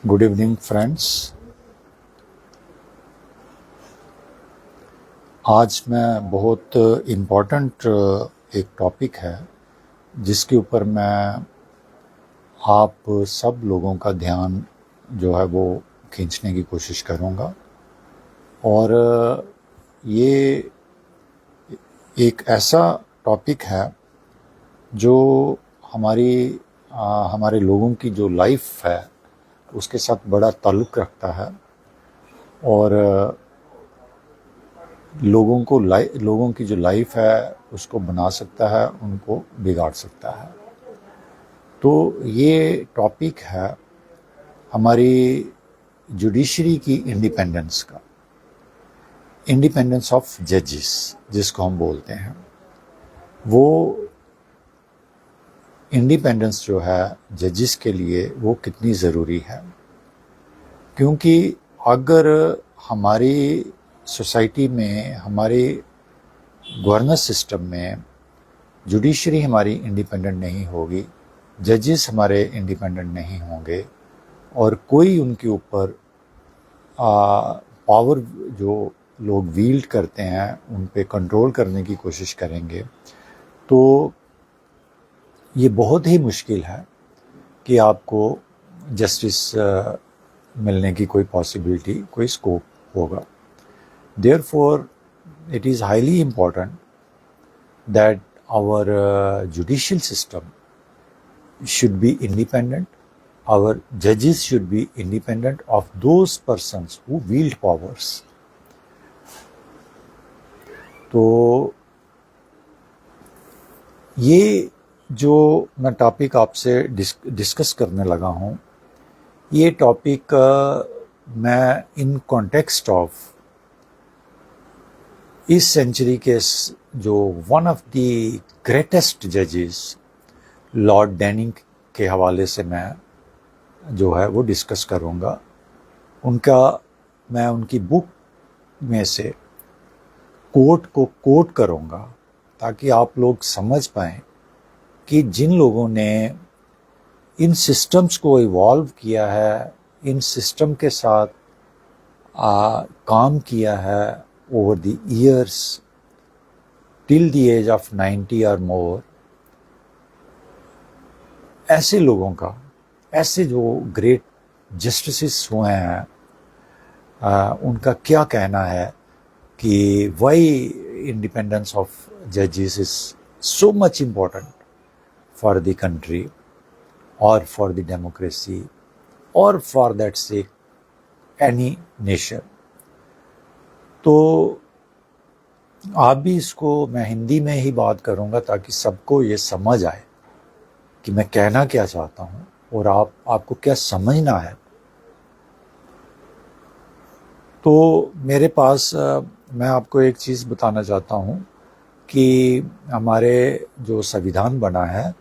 Good evening friends. आज मैं बहुत इम्पोर्टेंट एक टॉपिक है जिसके ऊपर मैं आप सब लोगों का ध्यान जो है वो खींचने की कोशिश करूँगा। और ये एक ऐसा टॉपिक है जो हमारे लोगों की जो लाइफ है उसके साथ बड़ा ताल्लुक़ रखता है और लोगों की जो लाइफ है उसको बना सकता है, उनको बिगाड़ सकता है। तो ये टॉपिक है हमारी जुडिशरी की इंडिपेंडेंस का, इंडिपेंडेंस ऑफ जजेस जिसको हम बोलते हैं। वो इंडिपेंडेंस जो है जजेस के लिए वो कितनी ज़रूरी है, क्योंकि अगर हमारी सोसाइटी में, हमारे गवर्नेंस सिस्टम में जुडिशरी हमारी इंडिपेंडेंट नहीं होगी, जजेस हमारे इंडिपेंडेंट नहीं होंगे और कोई उनके ऊपर पावर जो लोग वील्ड करते हैं उन पे कंट्रोल करने की कोशिश करेंगे, तो ये बहुत ही मुश्किल है कि आपको जस्टिस मिलने की कोई पॉसिबिलिटी, कोई स्कोप होगा। Therefore, it is highly important that our judicial system should be independent. Our judges should be independent of those persons who wield powers. तो ये जो मैं टॉपिक आपसे डिस्कस करने लगा हूँ, ये टॉपिक मैं इन कॉन्टेक्स्ट ऑफ इस सेंचुरी के जो वन ऑफ द ग्रेटेस्ट जजेस लॉर्ड डैनिंग के हवाले से मैं जो है वो डिस्कस करूँगा। मैं उनकी बुक में से कोट को कोट करूँगा ताकि आप लोग समझ पाएँ कि जिन लोगों ने इन सिस्टम्स को इवॉल्व किया है, इन सिस्टम के साथ काम किया है over the years till the age of 90 or more, ऐसे लोगों का, ऐसे जो ग्रेट जस्टिसेस हुए हैं, उनका क्या कहना है कि why independence of judges is so much important for the country or for the democracy or for that sake any nation। तो आप भी इसको मैं हिंदी में ही बात करूंगा ताकि सबको ये समझ आए कि मैं कहना क्या चाहता हूं और आपको क्या समझना है। तो मेरे पास मैं आपको एक चीज़ बताना चाहता हूं कि हमारे जो संविधान बना है,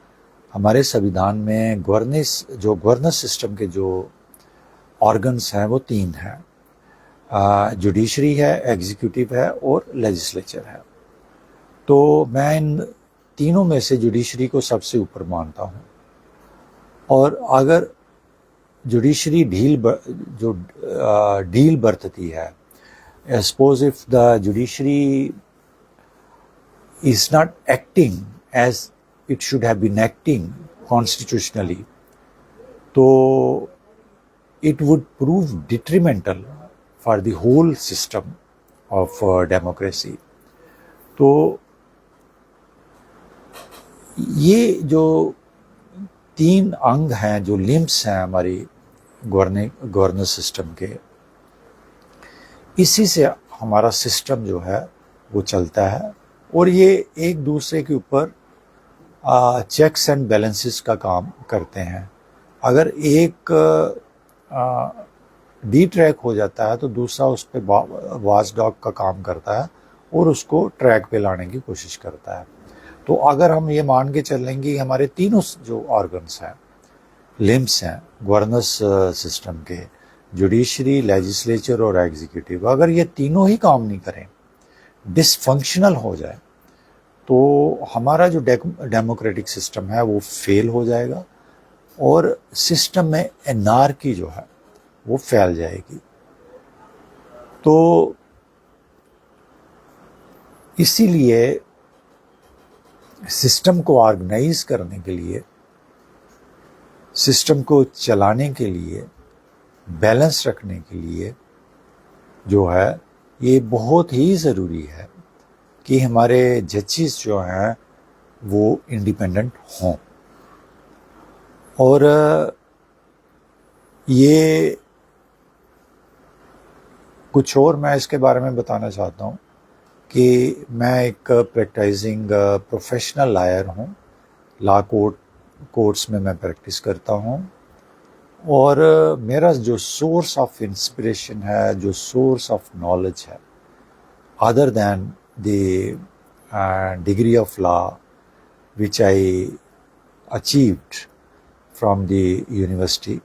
हमारे संविधान में गवर्नेंस सिस्टम के जो ऑर्गन्स हैं वो 3 हैं। जुडिशरी है, एग्जीक्यूटिव है और लेजिस्लेचर है। तो मैं इन तीनों में से जुडिशरी को सबसे ऊपर मानता हूँ। और अगर जुडिशरी ढील बरतती है, suppose if the judiciary is not acting as it should have been acting constitutionally, तो it would prove detrimental for the whole system of democracy। तो ये जो 3 अंग हैं, जो लिम्स हैं हमारी गवर्नेंस सिस्टम के, इसी से हमारा सिस्टम जो है वो चलता है और ये एक दूसरे के ऊपर चेक्स एंड बैलेंसेस का काम करते हैं। अगर एक डी ट्रैक हो जाता है तो दूसरा उस पर वॉच डॉग का काम करता है और उसको ट्रैक पे लाने की कोशिश करता है। तो अगर हम ये मान के चलेंगे हमारे तीनों जो ऑर्गन्स हैं, लिम्स हैं गवर्नेंस सिस्टम के, जुडिशरी, लेजिस्लेचर और एग्जीक्यूटिव, अगर ये तीनों ही काम नहीं करें, डिसफंक्शनल हो जाए, तो हमारा जो डेमोक्रेटिक सिस्टम है वो फेल हो जाएगा और सिस्टम में एनार्की जो है वो फैल जाएगी। तो इसीलिए सिस्टम को ऑर्गेनाइज करने के लिए, सिस्टम को चलाने के लिए, बैलेंस रखने के लिए जो है ये बहुत ही ज़रूरी है कि हमारे जजेस जो हैं वो इंडिपेंडेंट हों। और ये कुछ और मैं इसके बारे में बताना चाहता हूँ कि मैं एक प्रैक्टिसिंग प्रोफेशनल लॉयर हूँ। लॉ कोर्ट्स में मैं प्रैक्टिस करता हूँ। और मेरा जो सोर्स ऑफ इंस्पिरेशन है, जो सोर्स ऑफ नॉलेज है, other than the degree of law which I achieved from the university,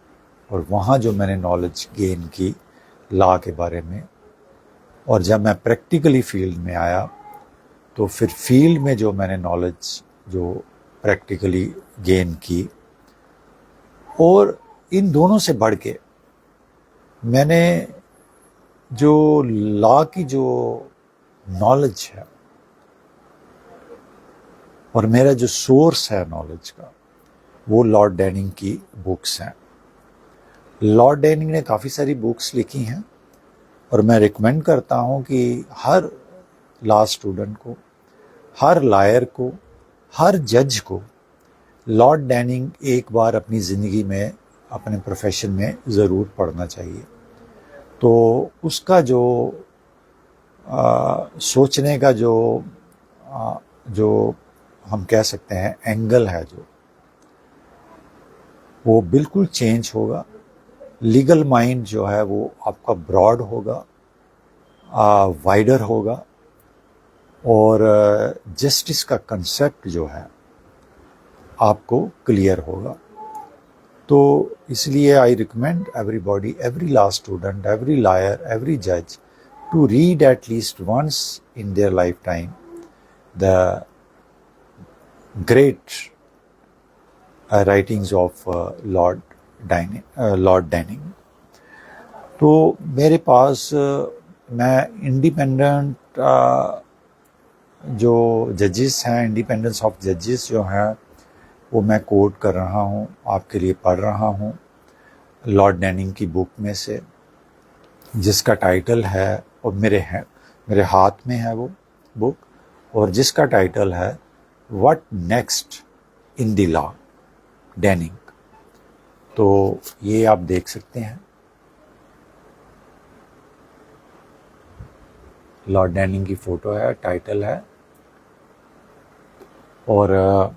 और वहाँ जो मैंने नॉलेज गेन की लॉ के बारे में, और जब मैं प्रैक्टिकली फील्ड में आया तो फिर फील्ड में जो मैंने नॉलेज जो प्रैक्टिकली गेन की, और इन दोनों से बढ़ के मैंने जो लॉ की जो नॉलेज है और मेरा जो सोर्स है नॉलेज का, वो लॉर्ड डैनिंग की बुक्स हैं। लॉर्ड डैनिंग ने काफ़ी सारी बुक्स लिखी हैं और मैं रिकमेंड करता हूँ कि हर लॉ स्टूडेंट को, हर लॉयर को, हर जज को लॉर्ड डैनिंग एक बार अपनी ज़िंदगी में, अपने प्रोफेशन में ज़रूर पढ़ना चाहिए। तो उसका जो सोचने का जो हम कह सकते हैं एंगल है, जो वो बिल्कुल चेंज होगा। लीगल माइंड जो है वो आपका ब्रॉड होगा, वाइडर होगा, और जस्टिस का कंसेप्ट जो है आपको क्लियर होगा। तो इसलिए I recommend everybody, every law student, every lawyer, every जज to read at least once in their lifetime the great writings of Lord Denning. तो मेरे पास मैं इंडिपेंडेंट जो जजेस हैं, इंडिपेंडेंस ऑफ जजेस जो हैं, वो मैं कोट कर रहा हूँ, आपके लिए पढ़ रहा हूँ लॉर्ड डैनिंग की बुक में से, जिसका टाइटल है, और मेरे हाथ में है वो बुक, और जिसका टाइटल है what next in the law Denning. तो ये आप देख सकते हैं, लॉर्ड डैनिंग की फ़ोटो है, टाइटल है, और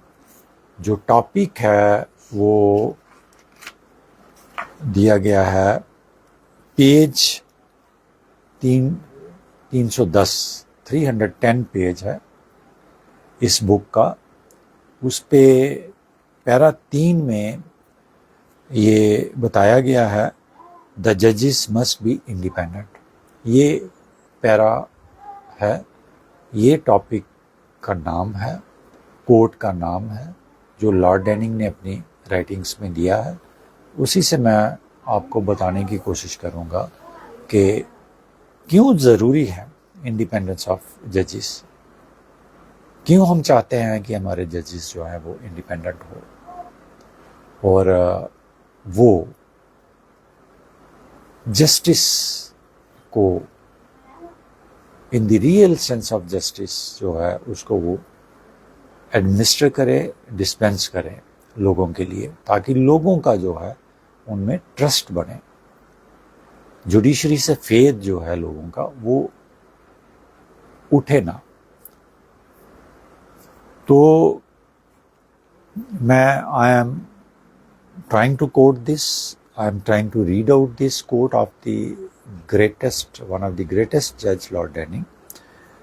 जो टॉपिक है वो दिया गया है पेज 310 पेज है इस बुक का। उस पे पैरा 3 में ये बताया गया है द जजेस मस्ट बी इंडिपेंडेंट। ये पैरा है, ये टॉपिक का नाम है, कोर्ट का नाम है, जो लॉर्ड डैनिंग ने अपनी राइटिंग्स में दिया है। उसी से मैं आपको बताने की कोशिश करूँगा कि क्यों ज़रूरी है इंडिपेंडेंस ऑफ जजेस, क्यों हम चाहते हैं कि हमारे जजेस जो हैं वो इंडिपेंडेंट हो, और वो जस्टिस को, in the real sense of justice जो है, उसको वो एडमिनिस्टर करे, डिस्पेंस करें लोगों के लिए, ताकि लोगों का जो है उनमें ट्रस्ट बने, जुडिशरी से फेथ जो है लोगों का वो उठे ना। तो मैं I am trying to quote this, I am trying to read out this quote of the greatest, one of the greatest जज लॉर्ड डैनिंग।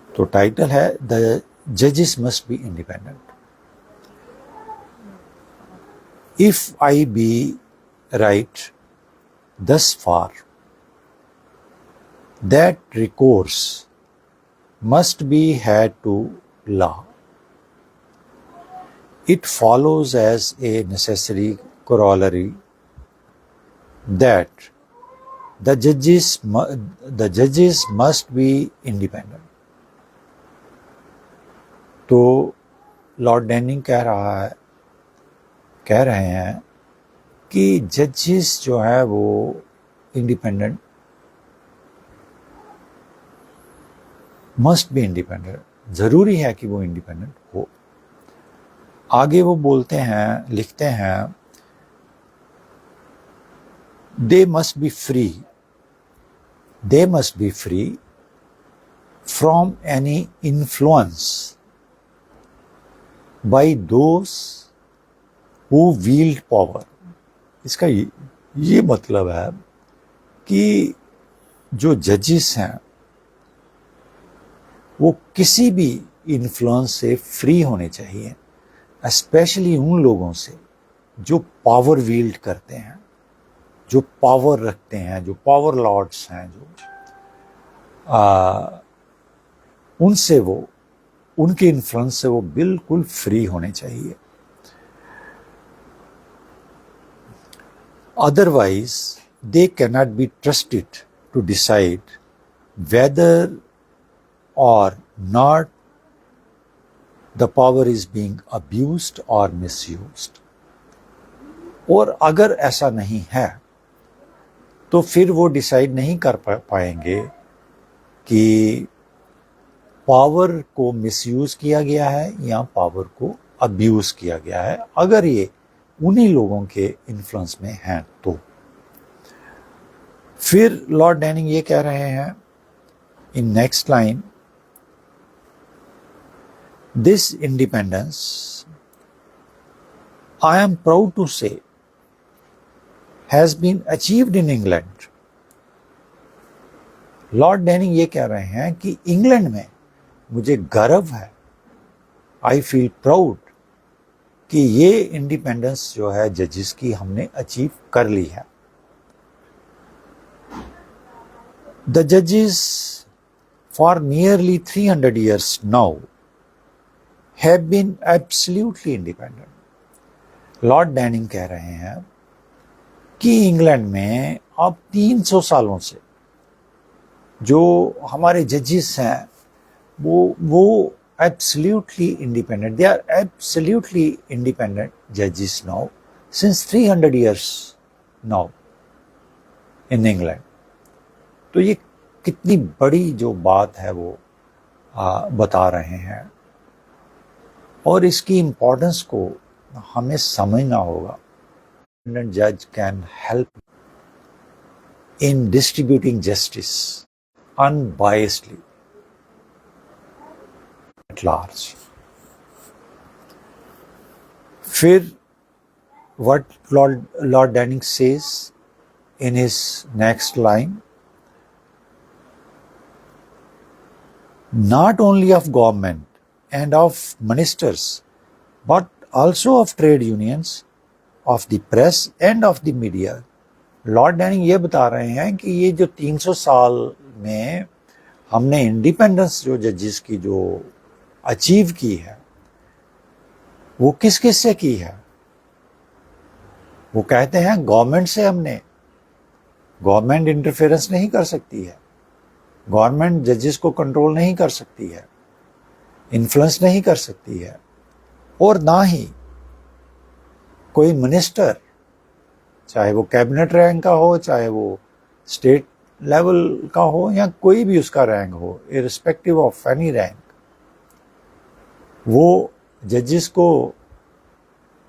तो टाइटल है द जजेस must be independent. If I be right thus far, that recourse must be had to law. It follows as a necessary corollary that the judges must be independent. तो Lord Denning कह रहे हैं कि जजेस जो है वो इंडिपेंडेंट मस्ट बी इंडिपेंडेंट, जरूरी है कि वो इंडिपेंडेंट हो। आगे वो बोलते हैं, लिखते हैं, they must be free from any influence by those who wield power. इसका ये मतलब है कि जो जजेस हैं वो किसी भी इन्फ्लुएंस से फ्री होने चाहिए, स्पेशली उन लोगों से जो पावर वील्ड करते हैं, जो पावर रखते हैं, जो पावर लॉर्ड्स हैं, जो उनसे वो, उनके इन्फ्लुएंस से वो बिल्कुल फ्री होने चाहिए। Otherwise they cannot be trusted to decide whether or not the power is being abused or misused। और अगर ऐसा नहीं है तो फिर वो डिसाइड नहीं कर पाएंगे कि पावर को मिसयूज किया गया है या पावर को अब्यूज किया गया है, अगर ये उन्हीं लोगों के इन्फ्लुएंस में हैं तो। फिर लॉर्ड डैनिंग ये कह रहे हैं in next line, this independence, I am proud to say, has been achieved in England। Lord Denning ये कह रहे हैं कि इंग्लैंड में मुझे गर्व है, आई फील प्राउड कि ये इंडिपेंडेंस जो है जजेस की हमने अचीव कर ली है। द जजेस for nearly 300 years now have been absolutely independent। Lord Denning कह रहे हैं कि इंग्लैंड में अब 300 सालों से जो हमारे जजेस हैं वो absolutely independent, they are absolutely independent जजेस now since 300 years now in England. तो ये कितनी बड़ी जो बात है वो बता रहे हैं और इसकी इम्पोर्टेंस को हमें समझना होगा। जज can help in distributing justice unbiasedly at large. फिर what Lord Denning says in his next line, not only of government and of ministers but also of trade unions, of the press and of the media। Lord Denning ये बता रहे हैं कि ये जो 300 साल में हमने इंडिपेंडेंस जो जजेस की जो अचीव की है वो किस किस से की है। वो कहते हैं गवर्नमेंट से हमने, गवर्नमेंट इंटरफेरेंस नहीं कर सकती है, गवर्नमेंट जजेस को कंट्रोल नहीं कर सकती है, इन्फ्लुएंस नहीं कर सकती है, और ना ही कोई मिनिस्टर, चाहे वो कैबिनेट रैंक का हो, चाहे वो स्टेट लेवल का हो या कोई भी उसका रैंक हो, इररिस्पेक्टिव ऑफ एनी रैंक, वो जजेस को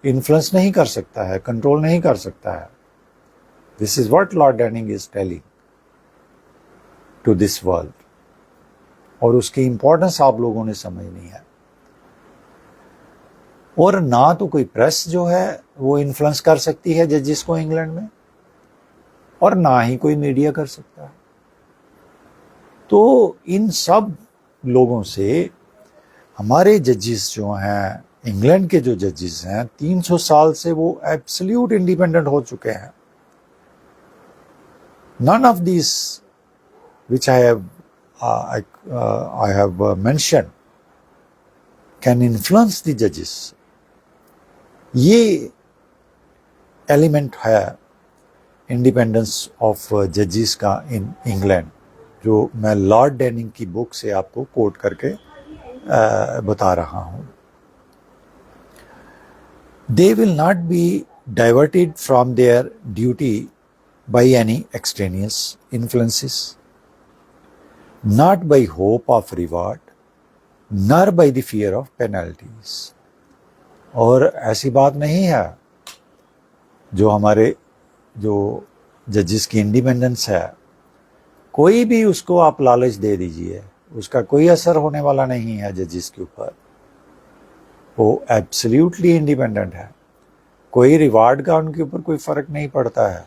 इन्फ्लुएंस नहीं कर सकता है, कंट्रोल नहीं कर सकता है। This is what Lord Denning is telling to this world, और उसकी इंपॉर्टेंस आप लोगों ने समझनी है। और ना तो कोई प्रेस जो है वो इन्फ्लुएंस कर सकती है जजेस को इंग्लैंड में, और ना ही कोई मीडिया कर सकता है। तो इन सब लोगों से हमारे जजेस जो हैं, इंग्लैंड के जो जजेस हैं, 300 साल से वो एब्सोल्यूट इंडिपेंडेंट हो चुके हैं। None of this which I have mentioned can influence the judges। ये एलिमेंट है इंडिपेंडेंस ऑफ जजेस का इन इंग्लैंड, जो मैं लॉर्ड डैनिंग की बुक से आपको कोट करके बता रहा हूँ। They will not be diverted from their duty by any extraneous influences, not by hope of reward, nor by the fear of penalties. और ऐसी बात नहीं है, जो हमारे जो जजेस की इंडिपेंडेंस है, कोई भी उसको आप लालच दे दीजिए, उसका कोई असर होने वाला नहीं है जजेस के ऊपर। वो एब्सोल्युटली इंडिपेंडेंट है। कोई रिवार्ड का उनके ऊपर कोई फ़र्क नहीं पड़ता है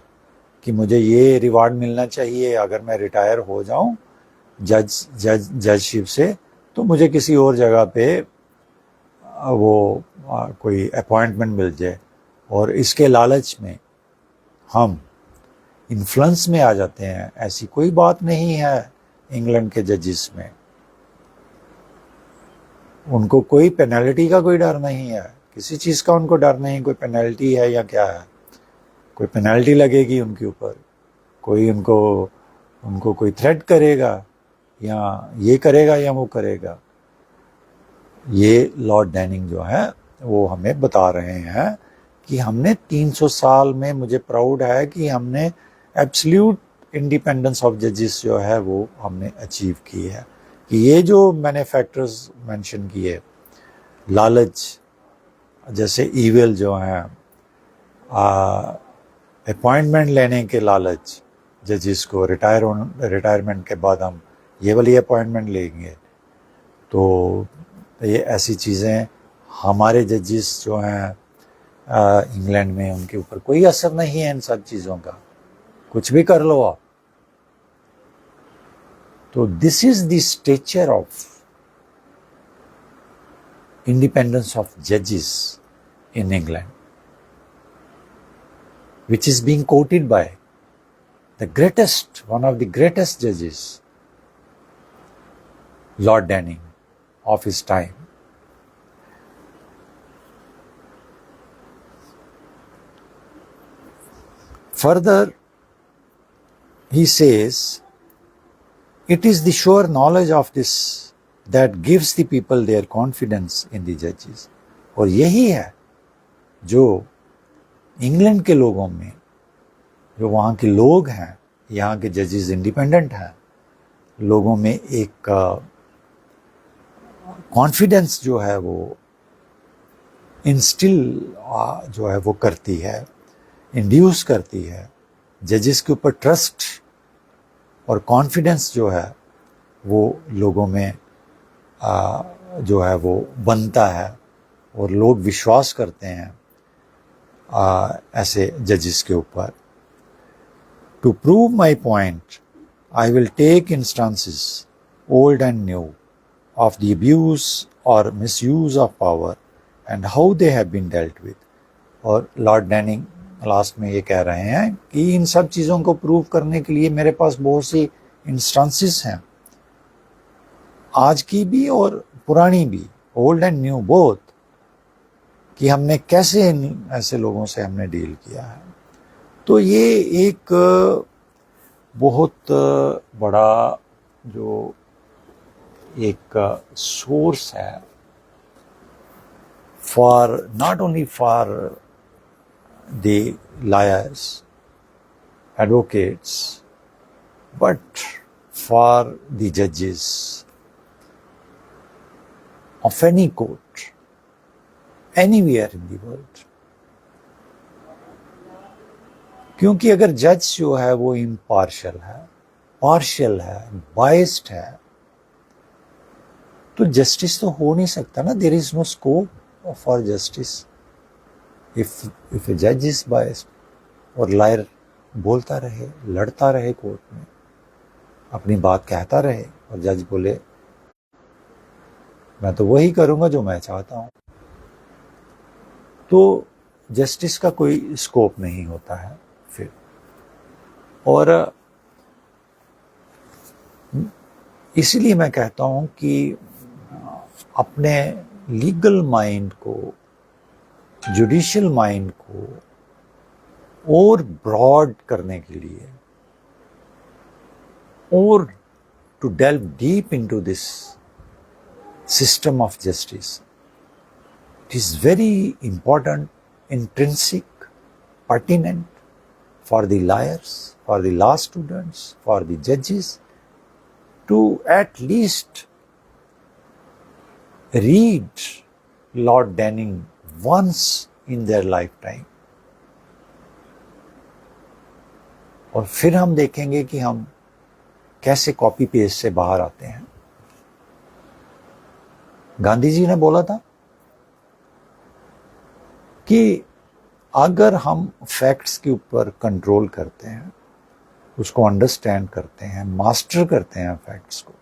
कि मुझे ये रिवार्ड मिलना चाहिए अगर मैं रिटायर हो जाऊं जजशिप से, तो मुझे किसी और जगह पे वो कोई अपॉइंटमेंट मिल जाए। और इसके लालच में हम इन्फ्लुएंस में आ जाते हैं। ऐसी कोई बात नहीं है इंग्लैंड के जजेस में। उनको कोई पेनल्टी का कोई डर नहीं है, किसी चीज़ का उनको डर नहीं। कोई पेनल्टी है या क्या है, कोई पेनल्टी लगेगी उनके ऊपर, कोई उनको कोई थ्रेट करेगा या ये करेगा या वो करेगा। ये लॉर्ड डैनिंग जो है वो हमें बता रहे हैं कि हमने 300 साल में, मुझे प्राउड है कि हमने एब्सोल्यूट इंडिपेंडेंस ऑफ जजेस जो है वो हमने अचीव की है। कि ये जो मैंने फैक्टर्स मेंशन किए, लालच जैसे ईविल जो हैं, अपॉइंटमेंट लेने के लालच, जजेस को रिटायरमेंट के बाद हम ये वाली अपॉइंटमेंट लेंगे, तो ये ऐसी चीज़ें हमारे जजेस जो हैं इंग्लैंड में, उनके ऊपर कोई असर नहीं है इन सब चीज़ों का। कुछ भी कर लो आप। तो this is the stature of independence of जजेस in England, which is being quoted by the greatest, one of the greatest judges, Lord Denning, of his time. Further, he says, it is the sure knowledge of this that gives the people their confidence in the judges. और यही है जो England के लोगों में, जो वहाँ के लोग हैं, यहाँ के जजेस इंडिपेंडेंट हैं, लोगों में एक कॉन्फिडेंस जो है वो इंस्टिल जो है वो करती है, इंड्यूस करती है। जजेस के ऊपर ट्रस्ट और कॉन्फिडेंस जो है वो लोगों में जो है वो बनता है और लोग विश्वास करते हैं ऐसे जजेस के ऊपर। To prove my point I will take instances old and new of the abuse और misuse of power and how they have been dealt with. और लॉर्ड डैनिंग लास्ट में ये कह रहे हैं कि इन सब चीज़ों को प्रूव करने के लिए मेरे पास बहुत सी इंस्टांसेस हैं, आज की भी और पुरानी भी, ओल्ड एंड न्यू बोथ, कि हमने कैसे ऐसे लोगों से हमने डील किया है। तो ये एक बहुत बड़ा जो एक सोर्स है for, not only for the lawyers, advocates, but for the judges of any court, anywhere in the world. क्योंकि अगर जज जो है वो इम्पार्शियल है, पार्शियल है, बाइस्ड है, तो जस्टिस तो हो नहीं सकता ना। There is no scope for justice if a judge is biased। और लायर बोलता रहे, लड़ता रहे कोर्ट में, अपनी बात कहता रहे, और जज बोले मैं तो वही करूंगा जो मैं चाहता हूं, तो जस्टिस का कोई स्कोप नहीं होता है फिर। और इसलिए मैं कहता हूं कि अपने लीगल माइंड को, जुडिशियल माइंड को और ब्रॉड करने के लिए और to delve deep into this system of justice, it is very important, intrinsic, pertinent for the lawyers, for the law students, for the judges to at least read Lord Denning once in their lifetime. और फिर हम देखेंगे कि हम कैसे copy paste से बाहर आते हैं। गांधी जी ने बोला था कि अगर हम फैक्ट्स के ऊपर कंट्रोल करते हैं, उसको अंडरस्टैंड करते हैं, मास्टर करते हैं फैक्ट्स को,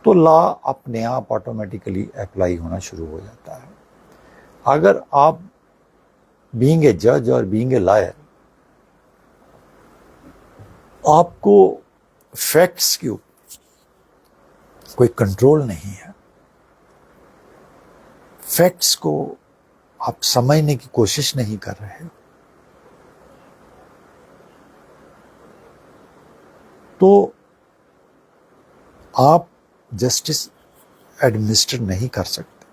तो लॉ अपने आप ऑटोमेटिकली अप्लाई होना शुरू हो जाता है। अगर आप बीइंग ए जज और बीइंग ए लॉयर आपको फैक्ट्स के ऊपर कोई कंट्रोल नहीं है, फैक्ट्स को आप समझने की कोशिश नहीं कर रहे हो, तो आप जस्टिस एडमिनिस्टर नहीं कर सकते।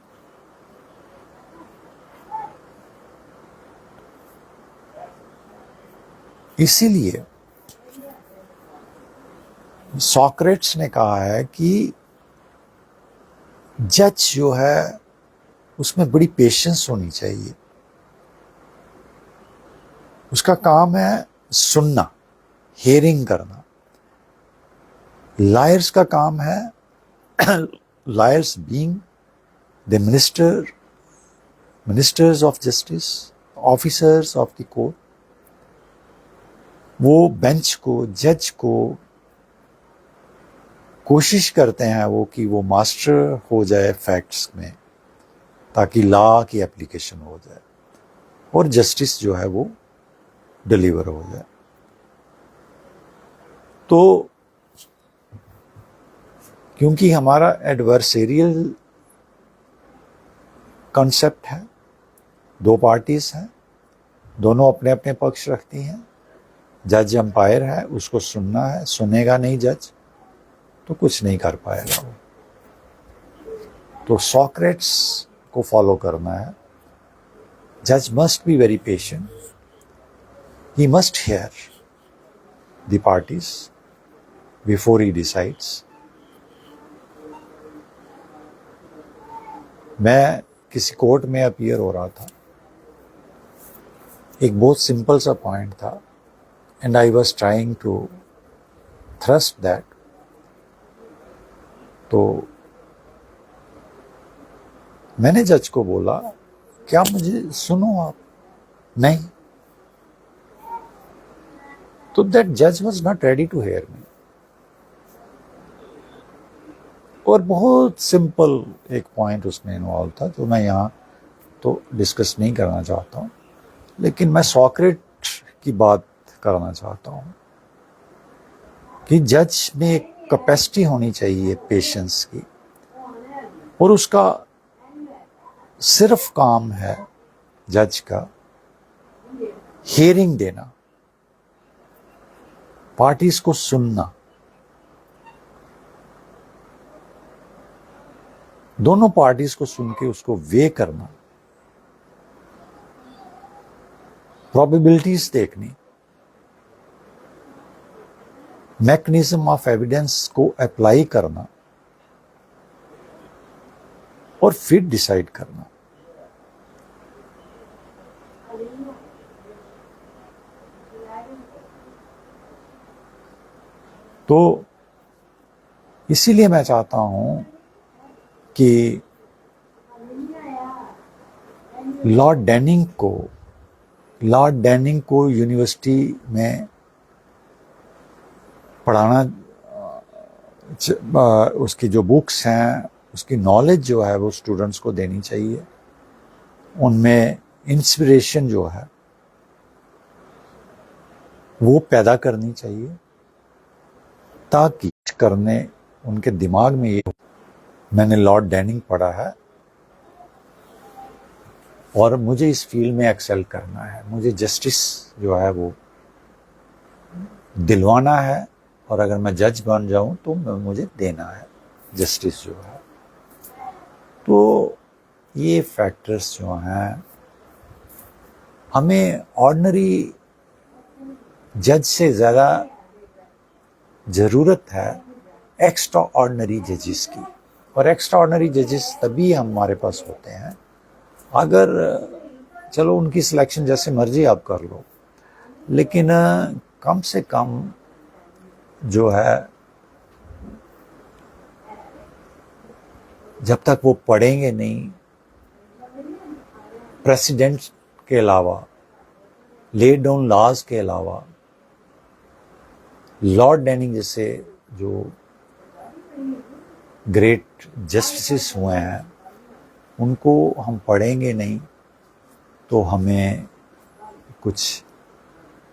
इसीलिए सोक्रेट्स ने कहा है कि जज जो है उसमें बड़ी पेशेंस होनी चाहिए। उसका काम है सुनना, हियरिंग करना। लायर्स का काम है, lawyers being the ministers of justice, officers of the court, वो बेंच को, जज को कोशिश करते हैं वो कि वो मास्टर हो जाए फैक्ट्स में, ताकि लॉ की एप्लीकेशन हो जाए और जस्टिस जो है वो डिलीवर हो जाए। तो क्योंकि हमारा एडवर्सेरियल कॉन्सेप्ट है, दो पार्टीज हैं, दोनों अपने अपने पक्ष रखती हैं, जज अंपायर है, उसको सुनना है, सुनेगा नहीं जज तो कुछ नहीं कर पाएगा वो। तो सोक्रेट्स को फॉलो करना है। जज must be very patient, he must here the parties before he decides. मैं किसी कोर्ट में अपीयर हो रहा था, एक बहुत सिंपल सा पॉइंट था and I was trying to thrust that. तो मैंने जज को बोला, क्या मुझे सुनो आप? नहीं। तो दैट जज was not ready to hear me. और बहुत सिंपल एक पॉइंट उसमें इन्वॉल्व था जो मैं यहाँ तो डिस्कस नहीं करना चाहता हूँ, लेकिन मैं सोक्रेट की बात करना चाहता हूँ कि जज में एक कैपेसिटी होनी चाहिए पेशेंस की, और उसका सिर्फ काम है जज का हियरिंग देना, पार्टीज को सुनना, दोनों पार्टीज को सुन के उसको वे करना, प्रोबेबिलिटीज देखनी, मैकेनिज्म ऑफ एविडेंस को अप्लाई करना और फिर डिसाइड करना। तो इसीलिए मैं चाहता हूं कि लॉर्ड डेनिंग को यूनिवर्सिटी में पढ़ाना, उसकी जो बुक्स हैं, उसकी नॉलेज जो है वो स्टूडेंट्स को देनी चाहिए। उनमें इंस्पिरेशन जो है वो पैदा करनी चाहिए, ताकि करने उनके दिमाग में ये। मैंने लॉर्ड डेनिंग पढ़ा है और मुझे इस फील्ड में एक्सेल करना है, मुझे जस्टिस जो है वो दिलवाना है, और अगर मैं जज बन जाऊं तो मुझे देना है जस्टिस जो है। तो ये फैक्टर्स जो हैं, हमें ऑर्डिनरी जज से ज़्यादा ज़रूरत है एक्स्ट्रा ऑर्डिनरी जजेस की। और एक्स्ट्रा ऑर्डिनरी जजेस तभी हमारे पास होते हैं अगर, चलो उनकी सिलेक्शन जैसे मर्जी आप कर लो, लेकिन कम से कम जो है जब तक वो पढ़ेंगे नहीं, प्रेसिडेंट के अलावा, लेड डाउन लॉज के अलावा, लॉर्ड डैनिंग जैसे जो ग्रेट जस्टिस हुए हैं उनको हम पढ़ेंगे नहीं तो हमें कुछ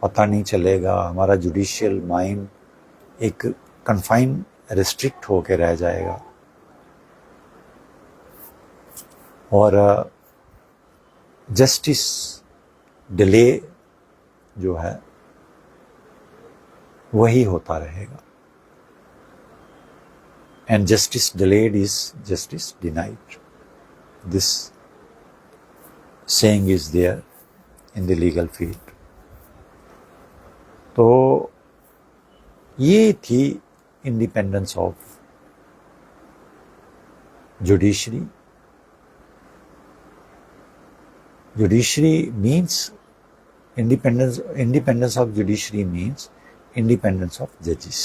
पता नहीं चलेगा। हमारा जुडिशियल माइंड एक कन्फाइन रिस्ट्रिक्ट होकर रह जाएगा, और जस्टिस डिले जो है वही होता रहेगा। And justice delayed is justice denied, this saying is there in the legal field. तो ये थी independence of judiciary. Judiciary means independence of judiciary means independence of judges।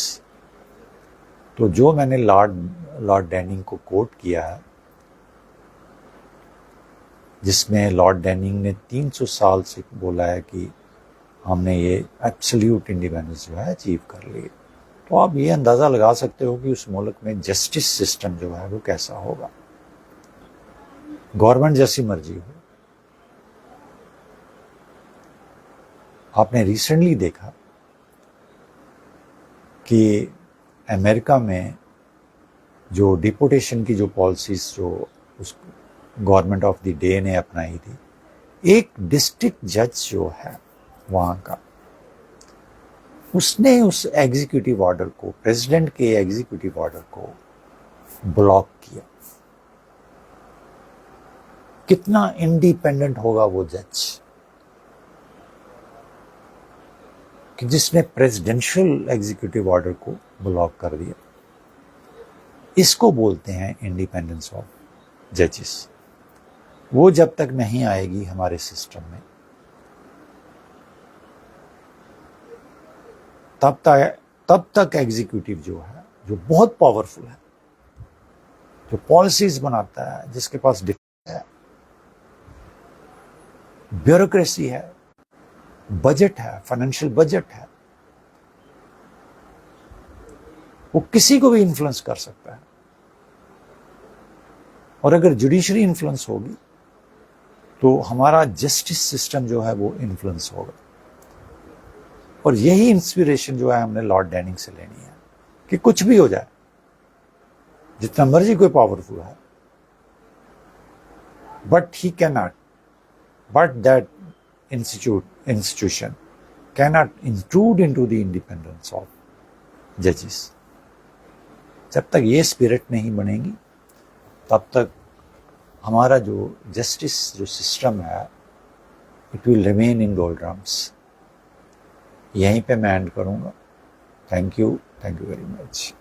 तो जो मैंने लॉर्ड डैनिंग को कोट किया है, जिसमें लॉर्ड डैनिंग ने 300 साल से बोला है कि हमने ये एब्सोल्यूट इंडिपेंडेंस जो है अचीव कर ली, तो आप ये अंदाज़ा लगा सकते हो कि उस मुल्क में जस्टिस सिस्टम जो है वो कैसा होगा। गवर्नमेंट जैसी मर्जी हो। आपने रिसेंटली देखा कि अमेरिका में जो डिपोटेशन की जो पॉलिसीज जो उस गवर्नमेंट ऑफ द डे ने अपनाई थी, एक डिस्ट्रिक्ट जज जो है वहाँ का, उसने उस एग्जीक्यूटिव ऑर्डर को, प्रेसिडेंट के एग्जीक्यूटिव ऑर्डर को ब्लॉक किया। कितना इंडिपेंडेंट होगा वो जज कि जिसने प्रेसिडेंशियल एग्जीक्यूटिव ऑर्डर को ब्लॉक कर दिया। इसको बोलते हैं इंडिपेंडेंस ऑफ जजेस। वो जब तक नहीं आएगी हमारे सिस्टम में, तब तक एग्जीक्यूटिव जो है, जो बहुत पावरफुल है, जो पॉलिसीज बनाता है, जिसके पास है, ब्यूरोक्रेसी है, बजट है, फाइनेंशियल बजट है, वो किसी को भी इन्फ्लुएंस कर सकता है। और अगर जुडिशरी इन्फ्लुएंस होगी तो हमारा जस्टिस सिस्टम जो है वो इन्फ्लुएंस होगा। और यही इंस्पिरेशन जो है हमने लॉर्ड डैनिंग से लेनी है कि कुछ भी हो जाए, जितना मर्जी कोई पावरफुल है, but he can not, but that institution cannot intrude into the independence of judges। जब तक ये स्पिरिट नहीं बनेगी तब तक हमारा जो जस्टिस जो सिस्टम है, इट विल रिमेन इन डोलड्रम्स। यहीं पे मैं एंड करूँगा। Thank you very much.